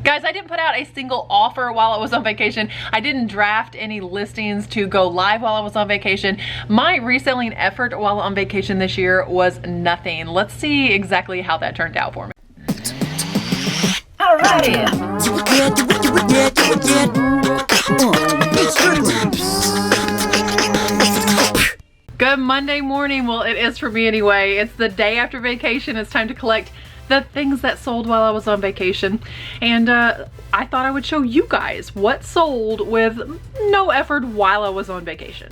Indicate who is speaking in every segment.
Speaker 1: Guys, I didn't put out a single offer while I was on vacation. I didn't draft any listings to go live while I was on vacation. My reselling effort while on vacation this year was nothing. Let's see exactly how that turned out for me. Alrighty. Good Monday morning. Well, it is for me anyway. It's the day after vacation. It's time to collect the things that sold while I was on vacation. And I thought I would show you guys what sold with no effort while I was on vacation.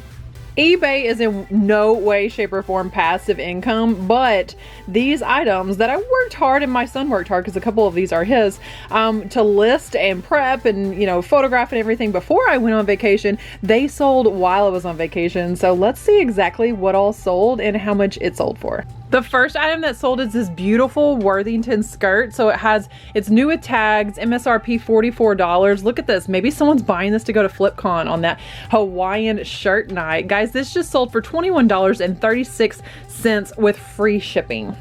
Speaker 1: eBay is in no way, shape, or form passive income, but these items that I worked hard and my son worked hard, because a couple of these are his, to list and prep and, you know, photograph and everything before I went on vacation, they sold while I was on vacation. So let's see exactly what all sold and how much it sold for. The first item that sold is this beautiful Worthington skirt. So it's new with tags, MSRP $44. Look at this. Maybe someone's buying this to go to FlipCon on that Hawaiian shirt night. Guys, this just sold for $21.36 with free shipping.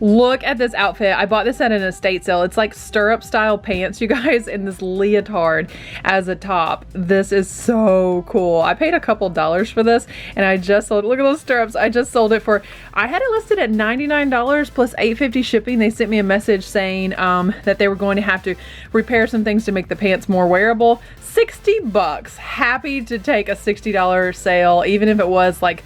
Speaker 1: Look at this outfit. I bought this at an estate sale. It's like stirrup style pants, you guys, and this leotard as a top. This is so cool. I paid a couple dollars for this and I just sold it. Look at those stirrups. I just sold it for, I had it listed at $99 plus $8.50 shipping. They sent me a message saying that they were going to have to repair some things to make the pants more wearable. 60 bucks. Happy to take a $60 sale, even if it was like,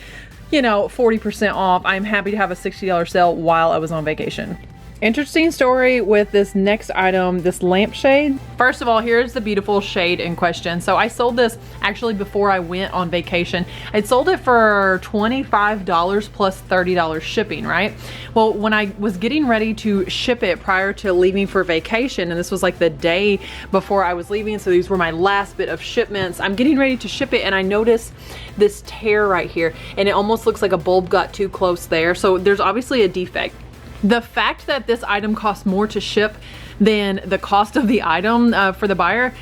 Speaker 1: you know, 40% off. I'm happy to have a $60 sale while I was on vacation. Interesting story with this next item, this lampshade. First of all, here's the beautiful shade in question. So I sold this actually before I went on vacation. I sold it for $25 plus $30 shipping, right? Well, when I was getting ready to ship it prior to leaving for vacation, and this was like the day before I was leaving, so these were my last bit of shipments, I'm getting ready to ship it and I noticed this tear right here, and it almost looks like a bulb got too close there. So there's obviously a defect. The fact that this item costs more to ship than the cost of the item for the buyer,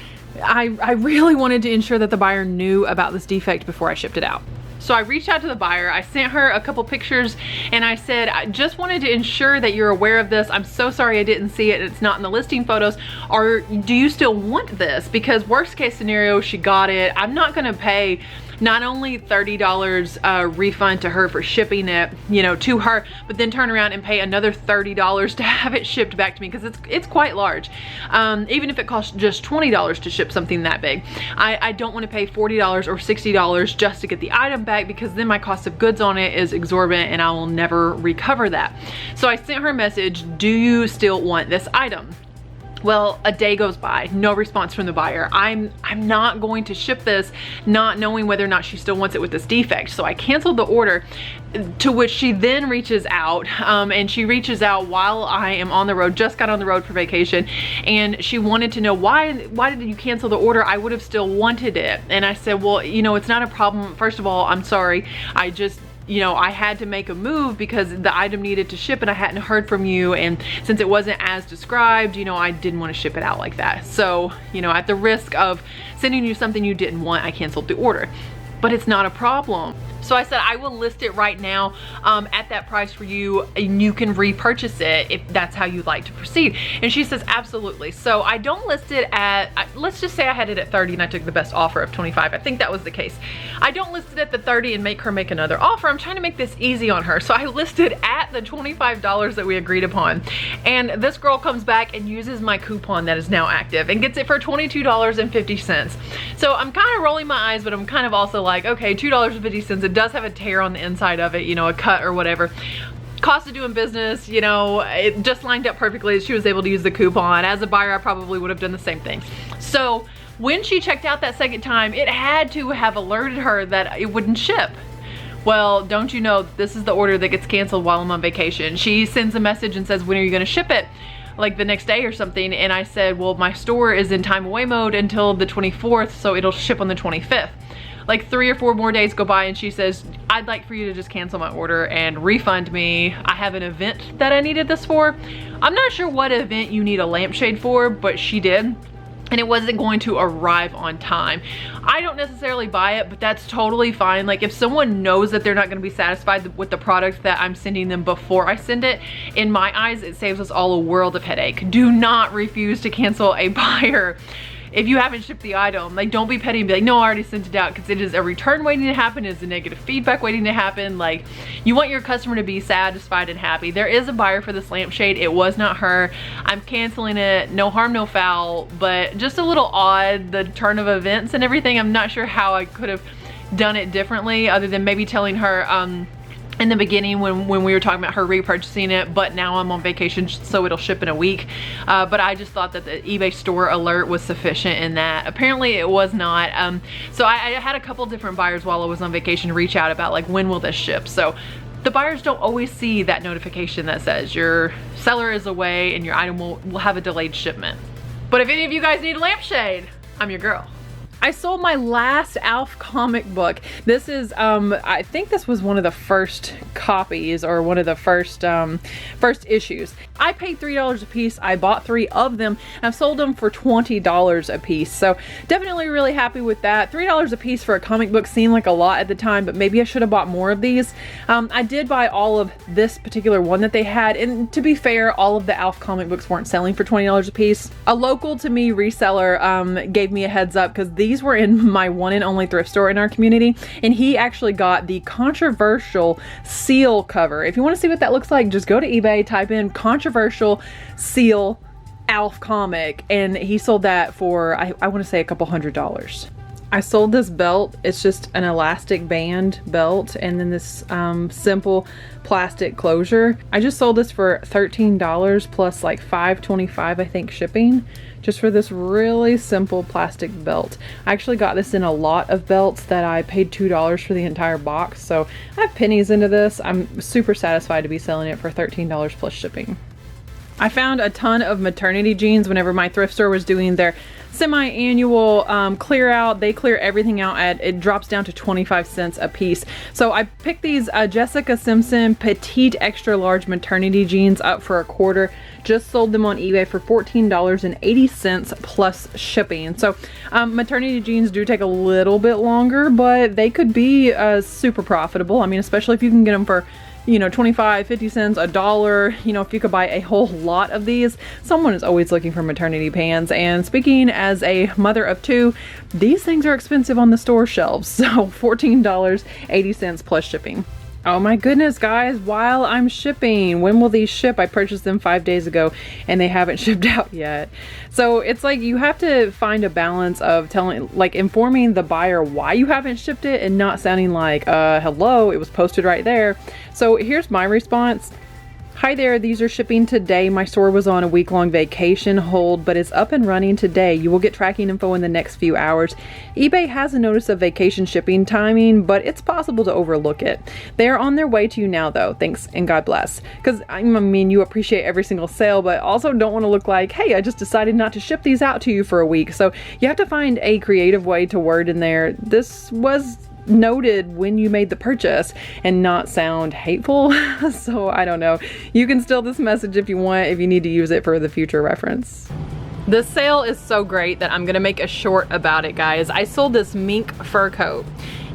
Speaker 1: I really wanted to ensure that the buyer knew about this defect before I shipped it out. So I reached out to the buyer, I sent her a couple pictures, and I said, I just wanted to ensure that you're aware of this. I'm so sorry I didn't see it, it's not in the listing photos. Or do you still want this? Because worst case scenario, she got it. I'm not gonna pay not only $30 refund to her for shipping it, you know, to her, but then turn around and pay another $30 to have it shipped back to me, because it's quite large. Even if it costs just $20 to ship something that big, I don't want to pay $40 or $60 just to get the item back, because then my cost of goods on it is exorbitant and I will never recover that. So I sent her a message, do you still want this item? Well, a day goes by, no response from the buyer. I'm not going to ship this not knowing whether or not she still wants it with this defect. So I canceled the order, to which she then reaches out, and she reaches out while I am on the road, just got on the road for vacation, and she wanted to know why did you cancel the order? I would have still wanted it. And I said, well, you know, it's not a problem. First of all, I'm sorry. I just, you know, I had to make a move because the item needed to ship and I hadn't heard from you, and since it wasn't as described, you know, I didn't want to ship it out like that. So, you know, at the risk of sending you something you didn't want, I canceled the order. But it's not a problem. So I said, I will list it right now at that price for you, and you can repurchase it if that's how you'd like to proceed. And she says, absolutely. So I don't list it at, let's just say I had it at 30 and I took the best offer of 25. I think that was the case. I don't list it at the 30 and make her make another offer. I'm trying to make this easy on her. So I listed at the $25 that we agreed upon. And this girl comes back and uses my coupon that is now active and gets it for $22.50. So I'm kind of rolling my eyes, but I'm kind of also like, okay, $2.50. It does have a tear on the inside of it, you know, a cut or whatever. Cost of doing business, you know, it just lined up perfectly. She was able to use the coupon. As a buyer, I probably would have done the same thing. So when she checked out that second time, it had to have alerted her that it wouldn't ship. Well, don't you know, this is the order that gets canceled while I'm on vacation. She sends a message and says, when are you gonna ship it? Like the next day or something. And I said, well, my store is in time away mode until the 24th, so it'll ship on the 25th. Like 3 or 4 more days go by and she says, I'd like for you to just cancel my order and refund me. I have an event that I needed this for. I'm not sure what event you need a lampshade for, but she did. and it wasn't going to arrive on time. I don't necessarily buy it, but that's totally fine. Like if someone knows that they're not going to be satisfied with the product that I'm sending them before I send it, in my eyes, it saves us all a world of headache. Do not refuse to cancel a buyer if you haven't shipped the item. Like, don't be petty and be like, no, I already sent it out, because it is a return waiting to happen. It's a negative feedback waiting to happen. Like, you want your customer to be satisfied and happy. There is a buyer for this lampshade. It was not her. I'm canceling it. No harm, no foul, but just a little odd, the turn of events and everything. I'm not sure how I could have done it differently, other than maybe telling her, in the beginning when we were talking about her repurchasing it, but now I'm on vacation, so it'll ship in a week. But I just thought that the eBay store alert was sufficient in that. Apparently it was not. So I had a couple different buyers while I was on vacation reach out about like, when will this ship? So the buyers don't always see that notification that says your seller is away and your item will have a delayed shipment. But if any of you guys need a lampshade, I'm your girl. I sold my last Alf comic book. This is, I think this was one of the first copies, or one of the first issues. I paid $3 a piece. I bought 3 of them, and I've sold them for $20 a piece. So definitely really happy with that. $3 a piece for a comic book seemed like a lot at the time, but maybe I should have bought more of these. I did buy all of this particular one that they had, and to be fair, all of the Alf comic books weren't selling for $20 a piece. A local to me reseller gave me a heads up, because these were in my one and only thrift store in our community, and he actually got the controversial seal cover. If you want to see what that looks like, just go to eBay, type in controversial seal Alf comic, and he sold that for I want to say a couple $100. I sold this belt. It's just an elastic band belt, and then this simple plastic closure. I just sold this for $13 plus like $5.25 I think shipping, just for this really simple plastic belt. I actually got this in a lot of belts that I paid $2 for the entire box, so I have pennies into this. I'm super satisfied to be selling it for $13 plus shipping. I found a ton of maternity jeans whenever my thrift store was doing their semi-annual clear out. They clear everything out at, it drops down to 25 cents a piece. So I picked these Jessica Simpson petite extra large maternity jeans up for a quarter. Just sold them on eBay for $14.80 plus shipping. So maternity jeans do take a little bit longer, but they could be super profitable. I mean, especially if you can get them for, you know, 25, 50 cents, $1. You know, if you could buy a whole lot of these, someone is always looking for maternity pants. And speaking as a mother of 2, these things are expensive on the store shelves. So $14.80 plus shipping. Oh my goodness, guys, while I'm shipping, when will these ship? I purchased them 5 days ago and they haven't shipped out yet. So it's like you have to find a balance of telling, like, informing the buyer why you haven't shipped it and not sounding like, hello, it was posted right there. So here's my response. Hi there, these are shipping today. My store was on a week-long vacation hold, but it's up and running today. You will get tracking info in the next few hours. eBay has a notice of vacation shipping timing, but it's possible to overlook it. They are on their way to you now though. Thanks and God bless. Because I mean, you appreciate every single sale, but also don't want to look like, hey, I just decided not to ship these out to you for a week. So you have to find a creative way to word in there, this was noted when you made the purchase, and not sound hateful. So I don't know. You can steal this message if you want, if you need to use it for the future reference. This sale is so great that I'm gonna make a short about it, guys. I sold this mink fur coat.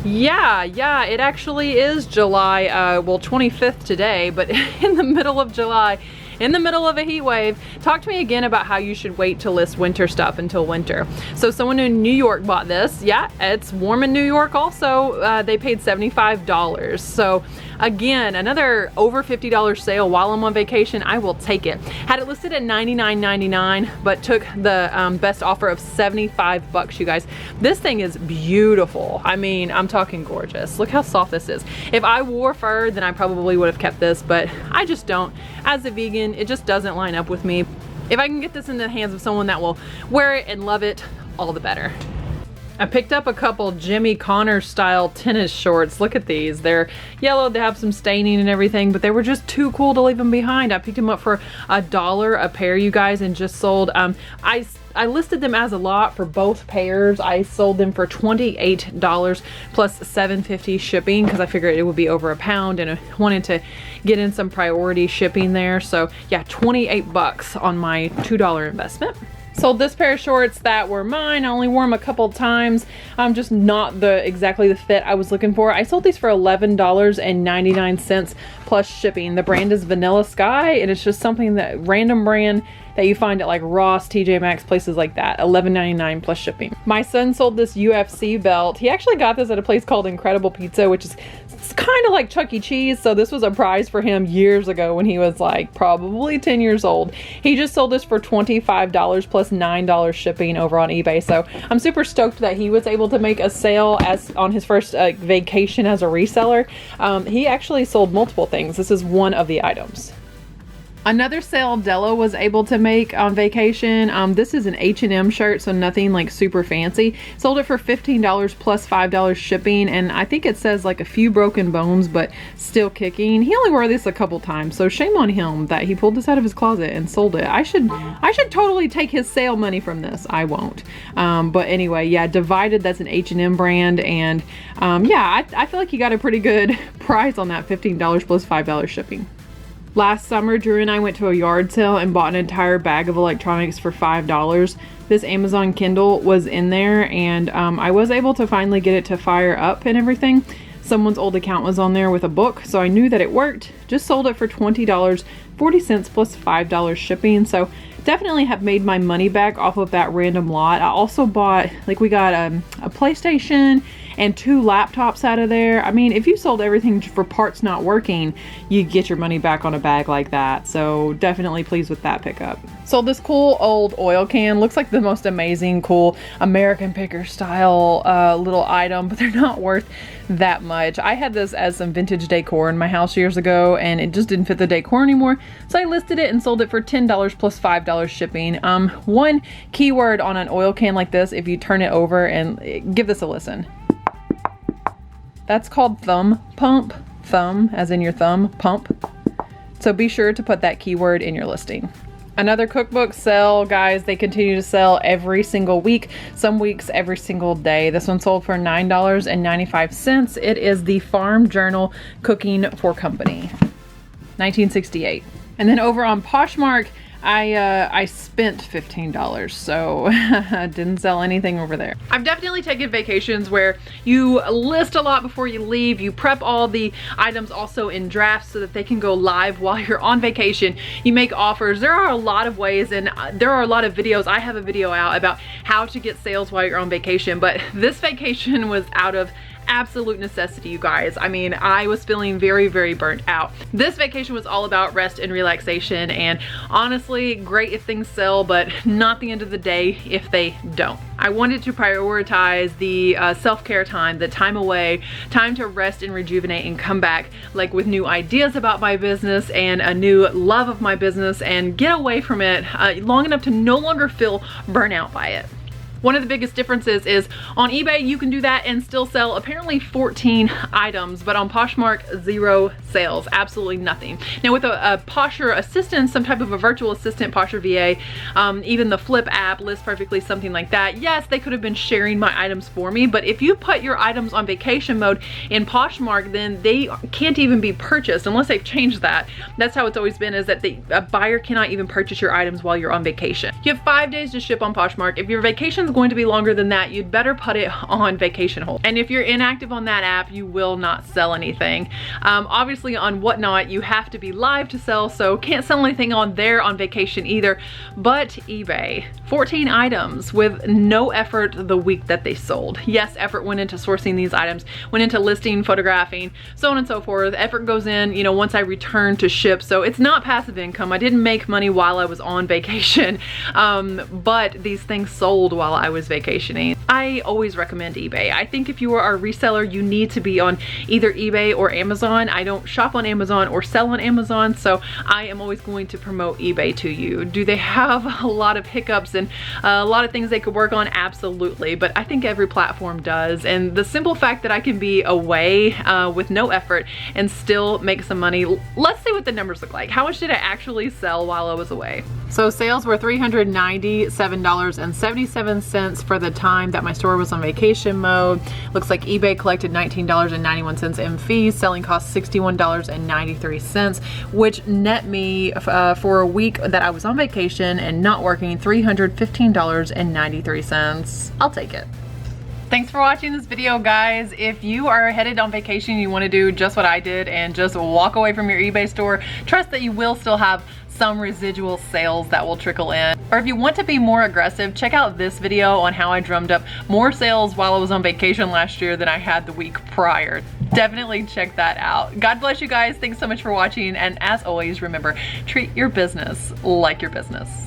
Speaker 1: Yeah, it actually is July, well, 25th today, but in the middle of July, in the middle of a heat wave. Talk to me again about how you should wait to list winter stuff until winter. So someone in New York bought this. Yeah, it's warm in New York also. They paid $75. So again, another over $50 sale while I'm on vacation. I will take it. Had it listed at $99.99, but took the best offer of $75, you guys. This thing is beautiful. I mean, I'm talking gorgeous. Look how soft this is. If I wore fur, then I probably would have kept this, but I just don't. As a vegan, it just doesn't line up with me. If I can get this in the hands of someone that will wear it and love it, all the better. I picked up a couple Jimmy Connor style tennis shorts. Look at these. They're yellow, they have some staining and everything, but they were just too cool to leave them behind. I picked them up for $1 a pair, you guys, and just sold, I listed them as a lot for both pairs. I sold them for $28 plus $7.50 shipping, because I figured it would be over £1 and I wanted to get in some priority shipping there. So yeah, $28 on my $2 investment. Sold this pair of shorts that were mine. I only wore them a couple times. Just not exactly the fit I was looking for. I sold these for $11.99 plus shipping. The brand is Vanilla Sky, and it's just something that random brand that you find at like Ross, TJ Maxx, places like that. $11.99 plus shipping. My son sold this UFC belt. He actually got this at a place called Incredible Pizza, which is kind of like Chuck E. Cheese. So this was a prize for him years ago when he was like probably 10 years old. He just sold this for $25 plus $9 shipping over on eBay. So I'm super stoked that he was able to make a sale as on his first vacation as a reseller. He actually sold multiple things. This is one of the items. Another sale Della was able to make on vacation. This is an H&M shirt, so nothing like super fancy. Sold it for $15 plus $5 shipping, and I think it says like a few broken bones, but still kicking. He only wore this a couple times, so shame on him that he pulled this out of his closet and sold it. I should totally take his sale money from this. I won't. But anyway, yeah, Divided, that's an H&M brand, and yeah, I feel like he got a pretty good price on that, $15 plus $5 shipping. Last summer, Drew and I went to a yard sale and bought an entire bag of electronics for $5. This Amazon Kindle was in there, and I was able to finally get it to fire up and everything. Someone's old account was on there with a book, so I knew that it worked. Just sold it for $20.40 plus $5 shipping. So definitely have made my money back off of that random lot. I also bought, like, we got a PlayStation and 2 laptops out of there. I mean, if you sold everything for parts not working, you get your money back on a bag like that. So definitely pleased with that pickup. Sold this cool old oil can. Looks like the most amazing, cool American Picker style little item, but they're not worth that much. I had this as some vintage decor in my house years ago, and it just didn't fit the decor anymore. So I listed it and sold it for $10 plus $5 shipping. One keyword on an oil can like this, if you turn it over and give this a listen. That's called thumb pump. Thumb, as in your thumb, pump. So be sure to put that keyword in your listing. Another cookbook sale, guys. They continue to sell every single week, some weeks every single day. This one sold for $9.95. It is the Farm Journal Cooking for Company, 1968. And then over on Poshmark, I spent $15, so I didn't sell anything over there. I've definitely taken vacations where you list a lot before you leave. You prep all the items also in drafts so that they can go live while you're on vacation. You make offers. There are a lot of ways, and there are a lot of videos. I have a video out about how to get sales while you're on vacation, but this vacation was out of absolute necessity, you guys. I mean, I was feeling very, very burnt out. This vacation was all about rest and relaxation, and honestly, great if things sell, but not the end of the day if they don't. I wanted to prioritize the self-care time, the time away, time to rest and rejuvenate and come back like with new ideas about my business and a new love of my business, and get away from it long enough to no longer feel burnt out by it. One of the biggest differences is on eBay, you can do that and still sell apparently 14 items, but on Poshmark, 0 sales, absolutely nothing. Now with a Posher assistant, some type of a virtual assistant, Posher VA, even the Flip app, List Perfectly, something like that, yes, they could have been sharing my items for me, but if you put your items on vacation mode in Poshmark, then they can't even be purchased unless they've changed that. That's how it's always been, is that a buyer cannot even purchase your items while you're on vacation. You have 5 days to ship on Poshmark. If your vacation going to be longer than that, you'd better put it on vacation hold. And if you're inactive on that app, you will not sell anything. Obviously on Whatnot, you have to be live to sell, so can't sell anything on there on vacation either. But eBay, 14 items with no effort the week that they sold. Yes, effort went into sourcing these items, went into listing, photographing, so on and so forth. Effort goes in, you know, once I return to ship. So it's not passive income. I didn't make money while I was on vacation, but these things sold while I was vacationing. I always recommend eBay. I think if you are a reseller, you need to be on either eBay or Amazon. I don't shop on Amazon or sell on Amazon, so I am always going to promote eBay to you. Do they have a lot of hiccups and a lot of things they could work on? Absolutely, but I think every platform does. And the simple fact that I can be away with no effort and still make some money. Let's see what the numbers look like. How much did I actually sell while I was away? So sales were $397.77. cents for the time that my store was on vacation mode. Looks like eBay collected $19.91 in fees. Selling cost $61.93, which net me for a week that I was on vacation and not working $315.93. I'll take it. Thanks for watching this video, guys. If you are headed on vacation and you want to do just what I did and just walk away from your eBay store, trust that you will still have some residual sales that will trickle in. Or if you want to be more aggressive, check out this video on how I drummed up more sales while I was on vacation last year than I had the week prior. Definitely check that out. God bless you guys. Thanks so much for watching. And as always, remember, treat your business like your business.